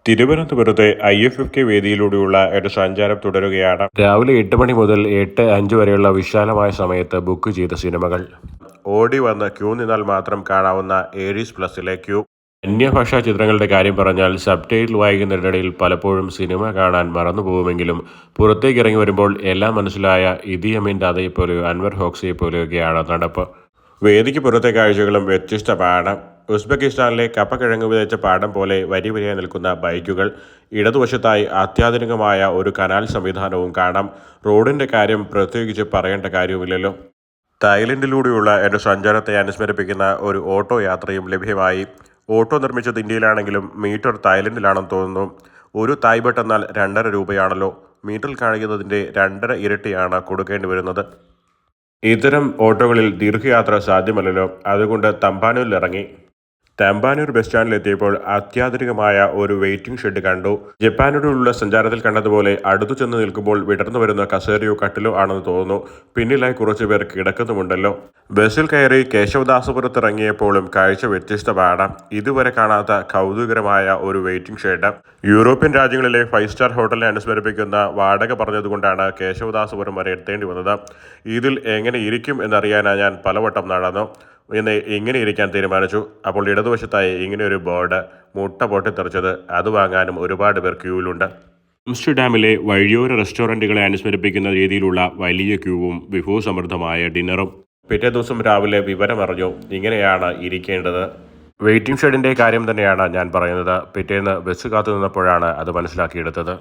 തിരുവനന്തപുരത്തെ IFFK വേദിയിലൂടെയുള്ള ഒരു സഞ്ചാരം തുടരുകയാണ്. രാവിലെ 8 മണി മുതൽ 8:05 വരെയുള്ള വിശാലമായ സമയത്ത് ബുക്ക് ചെയ്ത സിനിമകൾ. ഓടി വന്ന് ക്യൂ നിന്നാൽ മാത്രം കാണാവുന്ന ഏരീസ് പ്ലസിലെ ക്യൂ. അന്യഭാഷാ ചിത്രങ്ങളുടെ കാര്യം പറഞ്ഞാൽ സബ് ടൈറ്റിൽ വായിക്കുന്നതിനിടയിൽ പലപ്പോഴും സിനിമ കാണാൻ മറന്നുപോകുമെങ്കിലും പുറത്തേക്ക് ഇറങ്ങി വരുമ്പോൾ എല്ലാം മനസ്സിലായ ഇദി അമീൻ ദാദയെപ്പോലെയോ അൻവർ ഹോക്സിയെ പോലെയൊക്കെയാണ് നടപ്പ്. വേദിക്ക് പുറത്തെ കാഴ്ചകളും വ്യത്യസ്തമാണ്. ഉസ്ബെക്കിസ്ഥാനിലെ കപ്പക്കിഴങ്ങ് വിതച്ച പാടം പോലെ വരി വരിയായി നിൽക്കുന്ന ബൈക്കുകൾ. ഇടതുവശത്തായി അത്യാധുനികമായ ഒരു കനാൽ സംവിധാനവും കാണാം. റോഡിൻ്റെ കാര്യം പ്രത്യേകിച്ച് പറയേണ്ട കാര്യവുമില്ലല്ലോ. തായ്ലൻഡിലൂടെയുള്ള എൻ്റെ സഞ്ചാരത്തെ അനുസ്മരിപ്പിക്കുന്ന ഒരു ഓട്ടോ യാത്രയും ലഭ്യമായി. ഓട്ടോ നിർമ്മിച്ചത് ഇന്ത്യയിലാണെങ്കിലും മീറ്റർ തായ്ലൻഡിലാണെന്ന് തോന്നുന്നു. ഒരു തായ് ബട്ട് എന്നാൽ 2.5 രൂപയാണല്ലോ. മീറ്ററിൽ കാണിക്കുന്നതിൻ്റെ 2.5 ഇരട്ടിയാണ് കൊടുക്കേണ്ടി വരുന്നത്. ഇത്തരം ഓട്ടോകളിൽ ദീർഘയാത്ര സാധ്യമല്ലല്ലോ. അതുകൊണ്ട് തമ്പാനൂരിൽ ഇറങ്ങി. തമ്പാനൂർ ബസ് സ്റ്റാൻഡിലെത്തിയപ്പോൾ അത്യാധുനികമായ ഒരു വെയിറ്റിംഗ് ഷെഡ് കണ്ടു. ജപ്പാനോടുള്ള സഞ്ചാരത്തിൽ കണ്ടതുപോലെ അടുത്തു ചെന്ന് നിൽക്കുമ്പോൾ വിടർന്നു വരുന്ന കസേരയോ കട്ടിലോ ആണെന്ന് തോന്നുന്നു. പിന്നിലായി കുറച്ചു പേർ കിടക്കുന്നുമുണ്ടല്ലോ. ബസ്സിൽ കയറി കേശവദാസപുരത്ത് ഇറങ്ങിയപ്പോഴും കാഴ്ച വ്യത്യസ്തമാണ്. ഇതുവരെ കാണാത്ത കൗതുകരമായ ഒരു വെയിറ്റിംഗ് ഷെഡ്. യൂറോപ്യൻ രാജ്യങ്ങളിലെ 5 സ്റ്റാർ ഹോട്ടലിനെ അനുസ്മരിപ്പിക്കുന്ന വാടക പറഞ്ഞതുകൊണ്ടാണ് കേശവദാസപുരം വരെ എത്തേണ്ടി വന്നത്. ഇതിൽ എങ്ങനെ ഇരിക്കും എന്നറിയാനായി ഞാൻ പലവട്ടം നടന്നു. ഇങ്ങനെ ഇരിക്കാൻ തീരുമാനിച്ചു. അപ്പോൾ ഇടതുവശത്തായി ഇങ്ങനെയൊരു ബോർഡ്. മുട്ട പൊട്ടിത്തെറിച്ചത്. അത് വാങ്ങാനും ഒരുപാട് പേർ ക്യൂവിലുണ്ട്. ആംസ്റ്റർഡാമിലെ വഴിയോര റെസ്റ്റോറൻറ്റുകളെ അനുസ്മരിപ്പിക്കുന്ന രീതിയിലുള്ള വലിയ ക്യൂവും വിഭവസമൃദ്ധമായ ഡിന്നറും. പിറ്റേ ദിവസം രാവിലെ വിവരമറിഞ്ഞു. ഇങ്ങനെയാണ് ഇരിക്കേണ്ടത്. വെയിറ്റിംഗ് ഷെഡിൻ്റെ കാര്യം തന്നെയാണ് ഞാൻ പറയുന്നത്. പിറ്റേന്ന് ബസ് കാത്തു നിന്നപ്പോഴാണ് അത് മനസ്സിലാക്കിയെടുത്തത്.